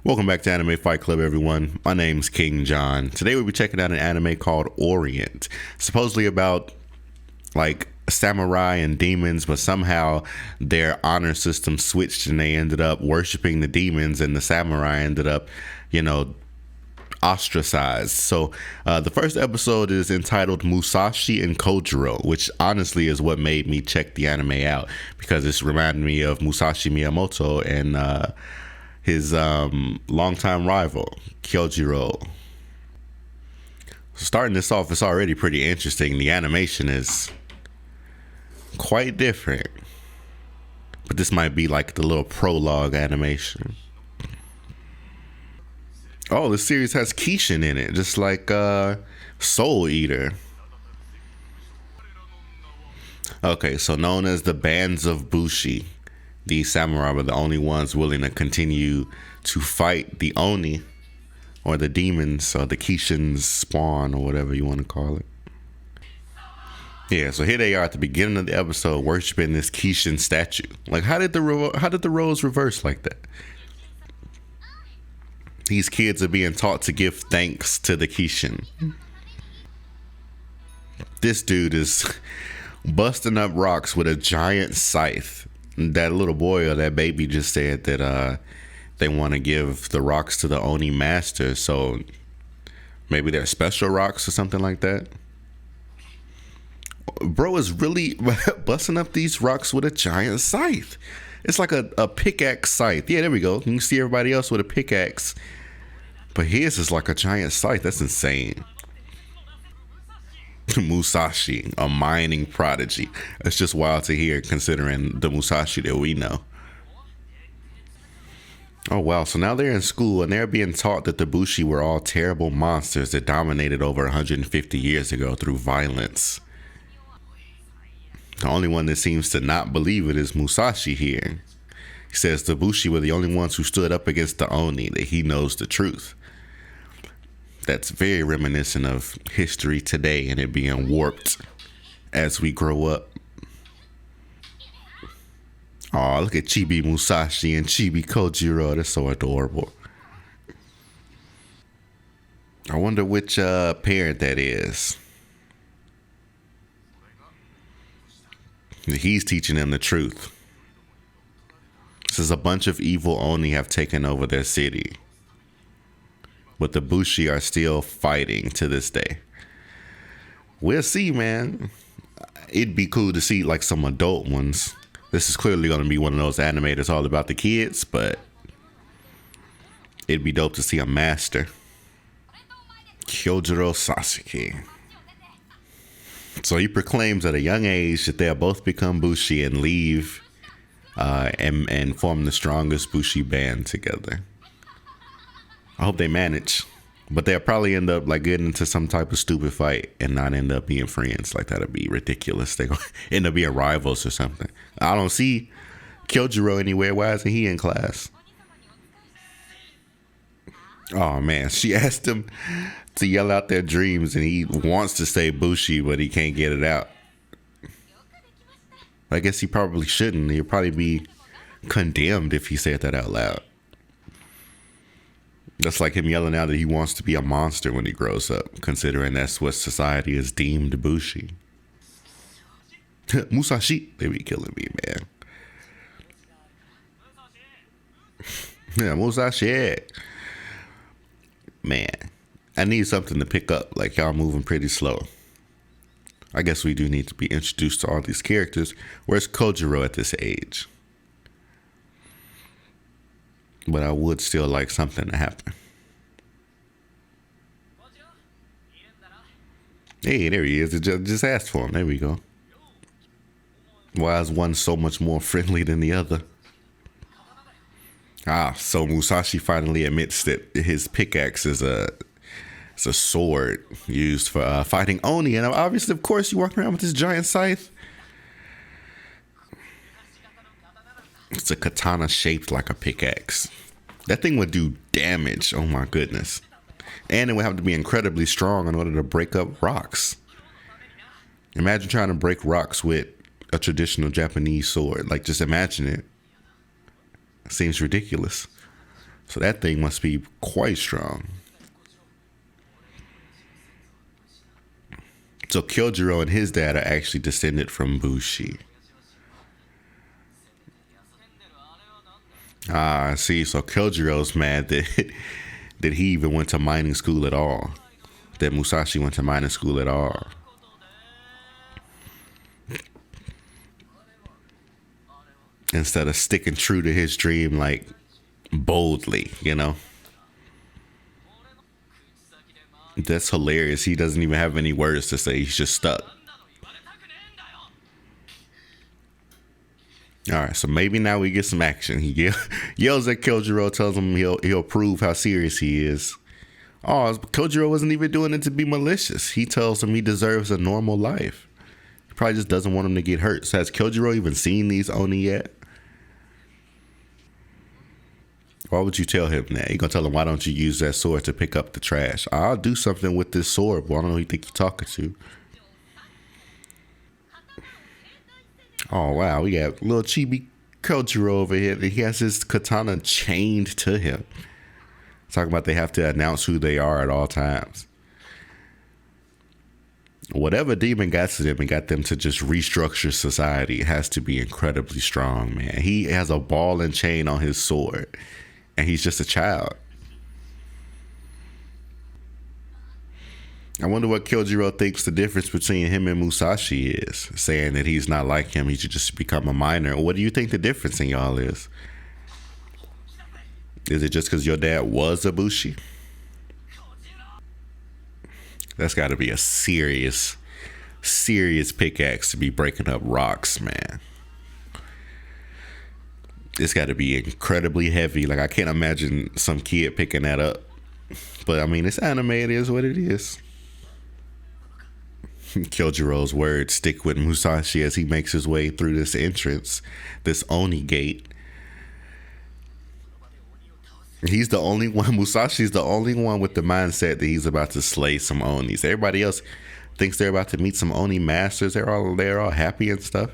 Welcome back to Anime Fight Club, everyone. My name's King John. Today we'll be checking out an anime called Orient. Supposedly about like samurai and demons, but somehow their honor system switched and they ended up worshiping the demons, and the samurai ended up, ostracized. So the first episode is entitled Musashi and Kojiro, which honestly is what made me check the anime out, because it's reminded me of Musashi Miyamoto and his longtime rival Kyojiro. Starting this off, it's already pretty interesting. The animation is quite different, but this might be like the little prologue animation. Oh, the series has Kishin in it, just like Soul Eater. Okay, so known as the Bands of Bushi, these samurai were the only ones willing to continue to fight the Oni, or the demons, or the Kishin's spawn, or whatever you want to call it. Yeah, so here they are at the beginning of the episode, worshiping this Kishin statue. Like, how did the roles reverse like that? These kids are being taught to give thanks to the Kishin. This dude is busting up rocks with a giant scythe. That little boy or that baby just said that they want to give the rocks to the Oni master, so maybe they're special rocks or something like that. Bro is really busting up these rocks with a giant scythe. It's like a pickaxe scythe. Yeah, there we go. You can see everybody else with a pickaxe, but his is like a giant scythe. That's insane. Musashi, a mining prodigy. It's just wild to hear, considering the Musashi that we know. Oh wow, so now they're in school and they're being taught that the Bushi were all terrible monsters that dominated over 150 years ago through violence. The only one that seems to not believe it is Musashi here. He says the Bushi were the only ones who stood up against the Oni, that he knows the truth. That's very reminiscent of history today and it being warped as we grow up. Oh, look at Chibi Musashi and Chibi Kojiro. That's so adorable. I wonder which parent that is. He's teaching them the truth. Says a bunch of evil Oni have taken over their city, but the Bushi are still fighting to this day. We'll see, man. It'd be cool to see like some adult ones. This is clearly going to be one of those anime that's all about the kids, but it'd be dope to see a master. Kyojiro Sasuke. So he proclaims at a young age that they'll both become Bushi and leave and form the strongest Bushi band together. I hope they manage, but they'll probably end up like getting into some type of stupid fight and not end up being friends. Like, that'd be ridiculous. They're gonna end up being rivals or something. I don't see Kyojiro anywhere. Why isn't he in class? Oh man, she asked him to yell out their dreams and he wants to say Bushi, but he can't get it out. I guess he probably shouldn't. He'll probably be condemned if he said that out loud. That's like him yelling out that he wants to be a monster when he grows up, considering that's what society has deemed Bushi. Musashi, they be killing me, man. Yeah, Musashi. Man, I need something to pick up. Like, y'all moving pretty slow. I guess we do need to be introduced to all these characters. Where's Kojiro at this age? But I would still like something to happen. Hey, there he is. Just asked for him. There we go. Why is one so much more friendly than the other? So Musashi finally admits that his pickaxe is a sword used for fighting Oni. And obviously, of course, you walk around with this giant scythe. It's a katana shaped like a pickaxe. That thing would do damage. Oh my goodness. And it would have to be incredibly strong in order to break up rocks. Imagine trying to break rocks with a traditional Japanese sword. Like, just imagine it. Seems ridiculous. So that thing must be quite strong. So Kyojiro and his dad are actually descended from Bushi. Ah, I see. So Kyojiro's mad that that he even went to mining school at all. That Musashi went to mining school at all. Instead of sticking true to his dream, like boldly, you know? That's hilarious. He doesn't even have any words to say. He's just stuck. All right, so maybe now we get some action. He yells at Kyojiro, tells him he'll prove how serious he is. Oh, Kyojiro wasn't even doing it to be malicious. He tells him he deserves a normal life. He probably just doesn't want him to get hurt. So has Kyojiro even seen these Oni yet? Why would you tell him that? You're going to tell him, why don't you use that sword to pick up the trash? I'll do something with this sword, but I don't know who you think you're talking to. Oh, wow. We got little chibi Kyojiro over here. He has his katana chained to him. Talking about they have to announce who they are at all times. Whatever demon got to them and got them to just restructure society has to be incredibly strong, man. He has a ball and chain on his sword. And he's just a child. I wonder what Kyojiro thinks the difference between him and Musashi is. Saying that he's not like him, he should just become a miner. What do you think the difference in y'all is? Is it just because your dad was a Bushi? That's got to be a serious pickaxe to be breaking up rocks, man. It's got to be incredibly heavy. Like, I can't imagine some kid picking that up. But, I mean, it's anime. It is what it is. Kyojiro's words stick with Musashi as he makes his way through this entrance, this Oni gate. He's the only one, Musashi's the only one with the mindset that he's about to slay some Onis. Everybody else thinks they're about to meet some Oni masters. They're all happy and stuff.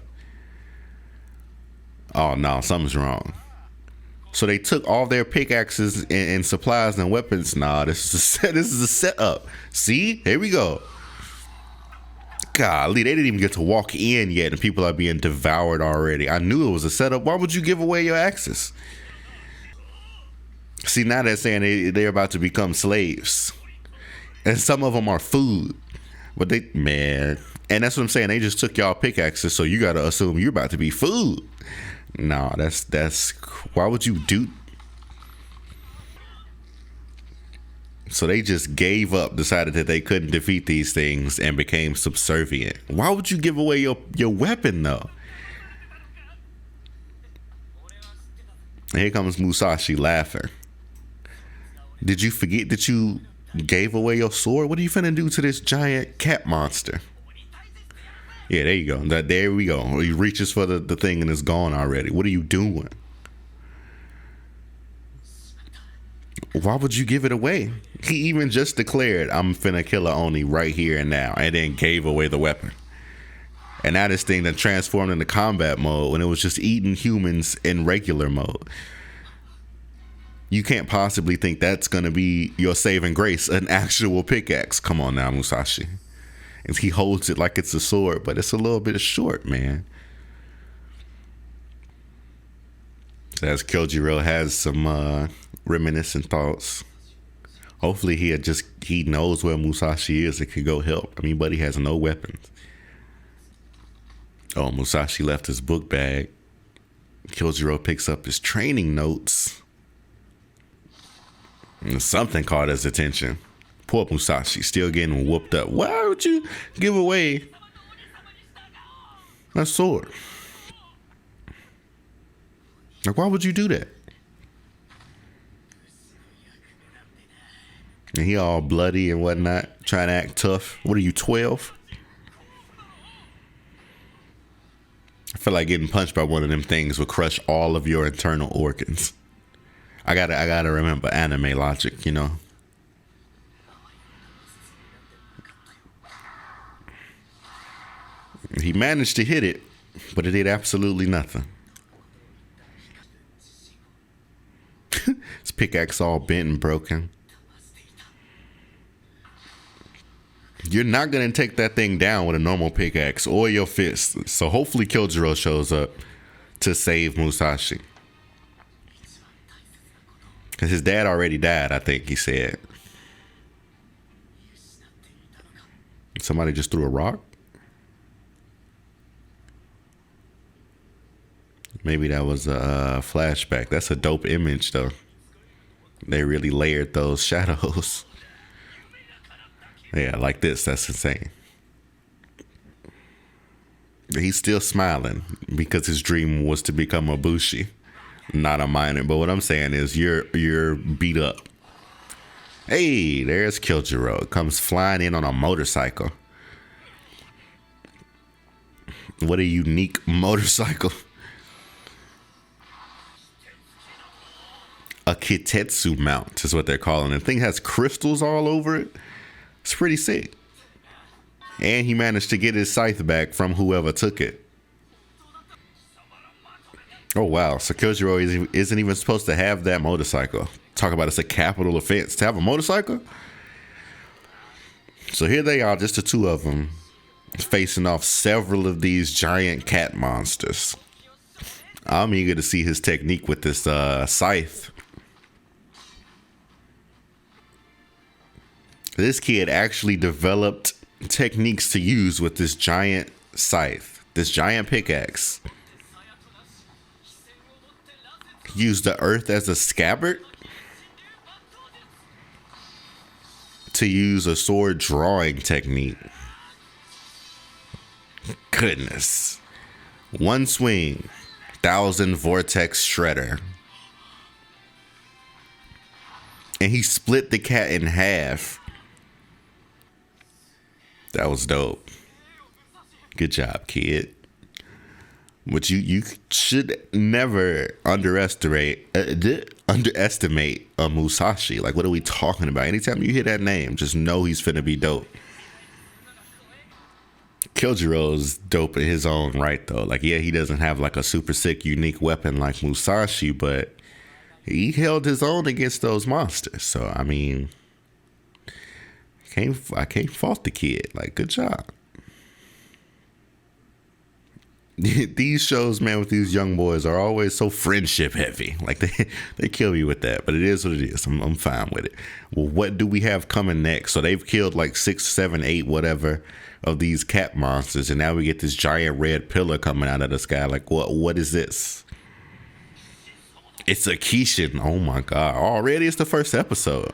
Oh no, something's wrong. So they took all their pickaxes and supplies and weapons. Nah, this is a setup. See, here we go. Golly, they didn't even get to walk in yet, and people are being devoured already. I knew it was a setup. Why would you give away your axes? See, now they're saying they're about to become slaves, and some of them are food. But and that's what I'm saying. They just took y'all pickaxes, so you got to assume you're about to be food. No, that's why would you do? So they just gave up, decided that they couldn't defeat these things, and became subservient. Why would you give away your weapon, though? And here comes Musashi laughing. Did you forget that you gave away your sword? What are you finna do to this giant cat monster? Yeah, there you go. There we go. He reaches for the thing and it's gone already. What are you doing? Why would you give it away? He even just declared, I'm finna kill a Oni right here and now, and then gave away the weapon. And now this thing that transformed into combat mode when it was just eating humans in regular mode. You can't possibly think that's going to be your saving grace, an actual pickaxe. Come on now, Musashi. And he holds it like it's a sword, but it's a little bit short, man. So as Kyojiro has some reminiscent thoughts. Hopefully he knows where Musashi is and can go help. I mean, buddy has no weapons. Oh, Musashi left his book bag. Kyojiro picks up his training notes. And something caught his attention. Poor Musashi, still getting whooped up. Why would you give away that sword? Like, why would you do that? And he all bloody and whatnot, trying to act tough. What are you, 12? I feel like getting punched by one of them things would crush all of your internal organs. I gotta remember anime logic, you know. He managed to hit it, but it did absolutely nothing. His pickaxe all bent and broken. You're not going to take that thing down with a normal pickaxe or your fist. So hopefully Kyojiro shows up to save Musashi. Because his dad already died, I think he said. Somebody just threw a rock? Maybe that was a flashback. That's a dope image, though. They really layered those shadows. Yeah, like this. That's insane. He's still smiling because his dream was to become a Bushi, not a miner. But what I'm saying is you're beat up. Hey, there's Kyojiro. Comes flying in on a motorcycle. What a unique motorcycle. A Kitetsu mount is what they're calling it. The thing has crystals all over it. It's pretty sick. And he managed to get his scythe back from whoever took it. Oh, wow. So Kyojiro isn't even supposed to have that motorcycle. Talk about it's a capital offense to have a motorcycle. So here they are, just the two of them, facing off several of these giant cat monsters. I'm eager to see his technique with this scythe. This kid actually developed techniques to use with this giant scythe, this giant pickaxe. Used the earth as a scabbard to use a sword drawing technique. Goodness. One swing, 1,000 vortex shredder. And he split the cat in half. That was dope. Good job, kid. But you should never underestimate a Musashi. Like, what are we talking about? Anytime you hear that name, just know he's finna be dope. Kyojiro's dope in his own right, though. Like, yeah, he doesn't have like a super sick, unique weapon like Musashi, but he held his own against those monsters. So, I mean, I can't fault the kid. Like, good job. These shows, man, with these young boys are always so friendship heavy. Like, they kill me with that, but it is what it is. I'm fine with it. Well, what do we have coming next? So they've killed like 6, 7, 8, whatever of these cat monsters, and now we get this giant red pillar coming out of the sky. Like, what is this? It's a Kishin. Oh my god! Already, it's the first episode.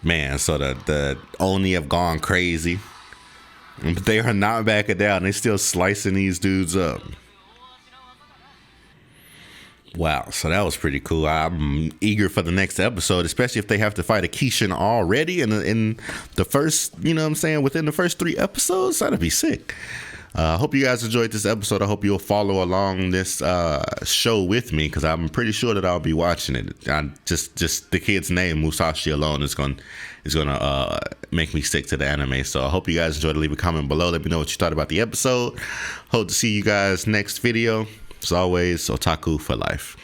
Man, so the Oni have gone crazy. But they are not backing down. They're still slicing these dudes up. Wow, so that was pretty cool. I'm eager for the next episode, especially if they have to fight a Kishin already in the first, you know what I'm saying, within the first 3 episodes. That'd be sick. I hope you guys enjoyed this episode. I hope you'll follow along this show with me, because I'm pretty sure that I'll be watching it. Just the kid's name, Musashi, alone is gonna make me stick to the anime. So I hope you guys enjoyed it. Leave a comment below. Let me know what you thought about the episode. Hope to see you guys next video. As always, otaku for life.